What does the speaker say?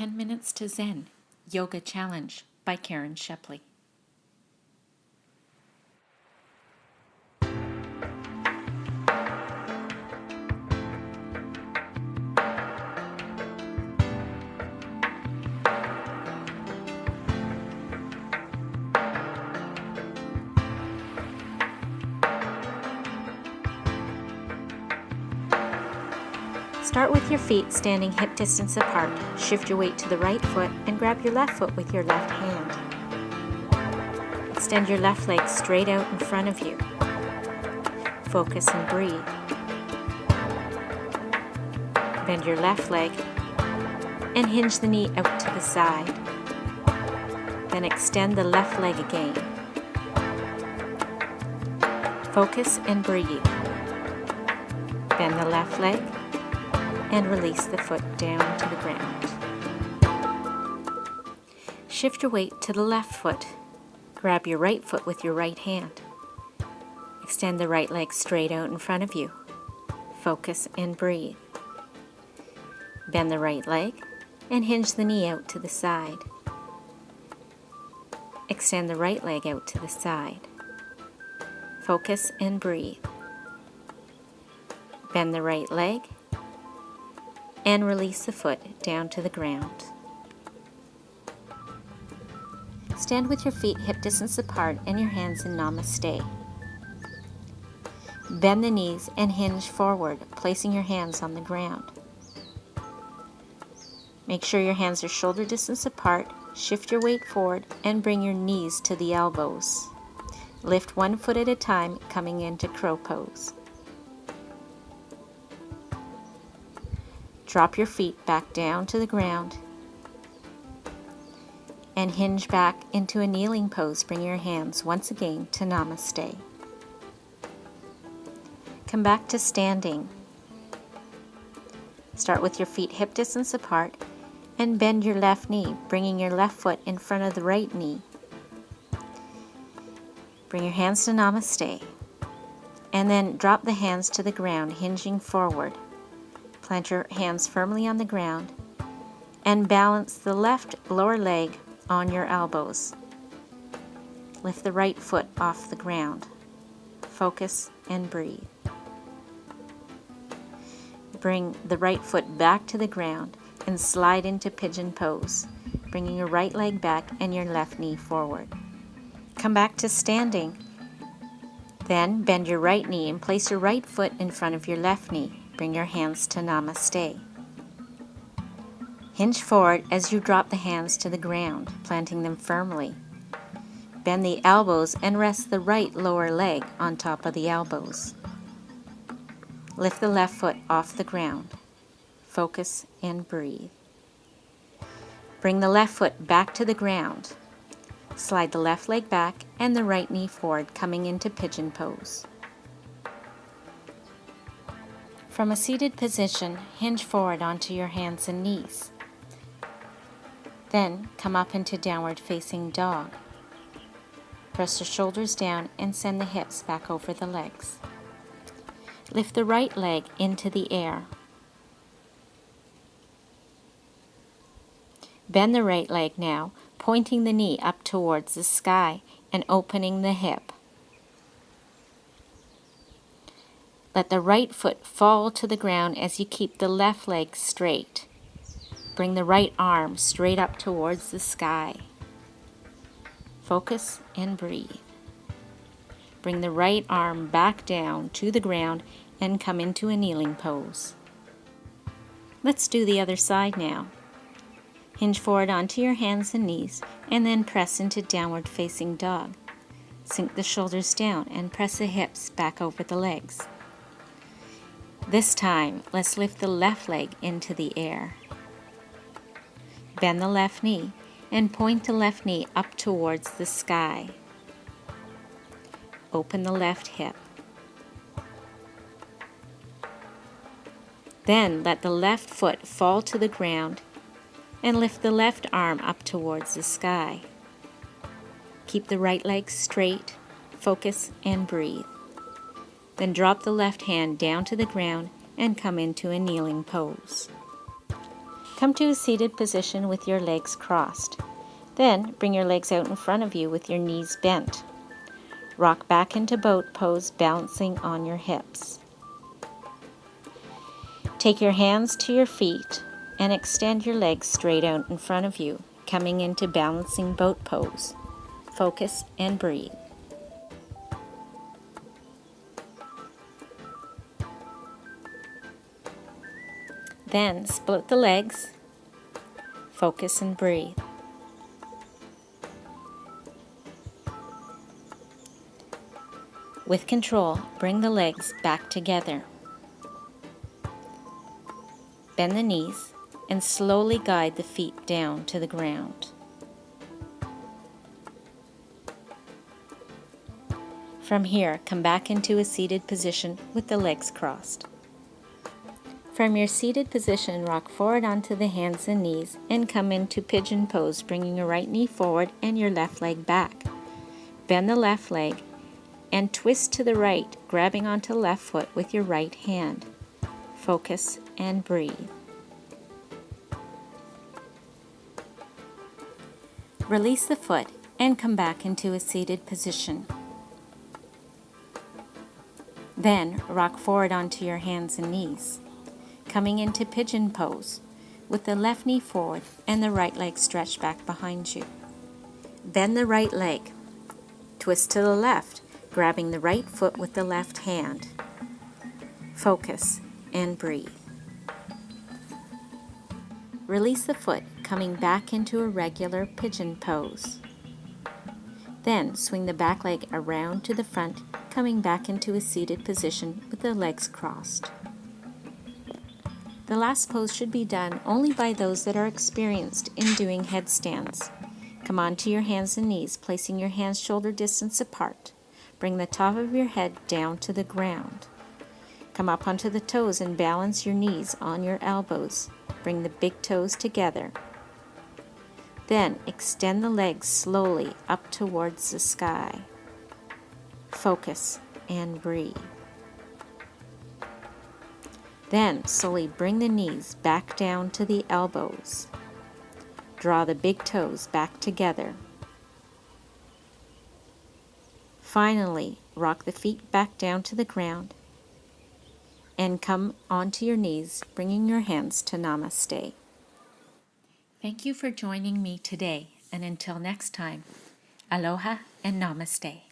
10 Minutes to Zen Yoga Challenge by Caron Shepley. Start with your feet standing hip distance apart. Shift your weight to the right foot and grab your left foot with your left hand. Extend your left leg straight out in front of you. Focus and breathe. Bend your left leg and hinge the knee out to the side. Then extend the left leg again. Focus and breathe. Bend the left leg and release the foot down to the ground. Shift your weight to the left foot. Grab your right foot with your right hand. Extend the right leg straight out in front of you. Focus and breathe. Bend the right leg and hinge the knee out to the side. Extend the right leg out to the side. Focus and breathe. Bend the right leg and release the foot down to the ground. Stand with your feet hip distance apart and your hands in Namaste. Bend the knees and hinge forward, placing your hands on the ground. Make sure your hands are shoulder distance apart. Shift your weight forward and bring your knees to the elbows. Lift one foot at a time, coming into crow pose. Drop your feet back down to the ground and hinge back into a kneeling pose. Bring your hands once again to Namaste. Come back to standing. Start with your feet hip distance apart and bend your left knee, bringing your left foot in front of the right knee. Bring your hands to Namaste and then drop the hands to the ground, hinging forward. Plant your hands firmly on the ground and balance the left lower leg on your elbows. Lift the right foot off the ground. Focus and breathe. Bring the right foot back to the ground and slide into pigeon pose, bringing your right leg back and your left knee forward. Come back to standing. Then bend your right knee and place your right foot in front of your left knee. Bring your hands to Namaste. Hinge forward as you drop the hands to the ground, planting them firmly. Bend the elbows and rest the right lower leg on top of the elbows. Lift the left foot off the ground. Focus and breathe. Bring the left foot back to the ground. Slide the left leg back and the right knee forward, coming into pigeon pose. From a seated position, hinge forward onto your hands and knees. Then come up into downward facing dog. Press the shoulders down and send the hips back over the legs. Lift the right leg into the air. Bend the right leg now, pointing the knee up towards the sky and opening the hip. Let the right foot fall to the ground as you keep the left leg straight. Bring the right arm straight up towards the sky. Focus and breathe. Bring the right arm back down to the ground and come into a kneeling pose. Let's do the other side now. Hinge forward onto your hands and knees and then press into downward facing dog. Sink the shoulders down and press the hips back over the legs. This time, let's lift the left leg into the air. Bend the left knee and point the left knee up towards the sky. Open the left hip. Then let the left foot fall to the ground and lift the left arm up towards the sky. Keep the right leg straight, focus and breathe. Then drop the left hand down to the ground and come into a kneeling pose. Come to a seated position with your legs crossed. Then bring your legs out in front of you with your knees bent. Rock back into boat pose, balancing on your hips. Take your hands to your feet and extend your legs straight out in front of you, coming into balancing boat pose. Focus and breathe. Then split the legs. Focus and breathe. With control, bring the legs back together. Bend the knees and slowly guide the feet down to the ground. From here, come back into a seated position with the legs crossed. From your seated position, rock forward onto the hands and knees and come into pigeon pose, bringing your right knee forward and your left leg back. Bend the left leg and twist to the right, grabbing onto the left foot with your right hand. Focus and breathe. Release the foot and come back into a seated position. Then rock forward onto your hands and knees, coming into pigeon pose with the left knee forward and the right leg stretched back behind you. Bend the right leg, twist to the left, grabbing the right foot with the left hand. Focus and breathe. Release the foot, coming back into a regular pigeon pose. Then swing the back leg around to the front, coming back into a seated position with the legs crossed. The last pose should be done only by those that are experienced in doing headstands. Come onto your hands and knees, placing your hands shoulder distance apart. Bring the top of your head down to the ground. Come up onto the toes and balance your knees on your elbows. Bring the big toes together. Then extend the legs slowly up towards the sky. Focus and breathe. Then slowly bring the knees back down to the elbows. Draw the big toes back together. Finally, rock the feet back down to the ground and come onto your knees, bringing your hands to Namaste. Thank you for joining me today, and until next time, aloha and namaste.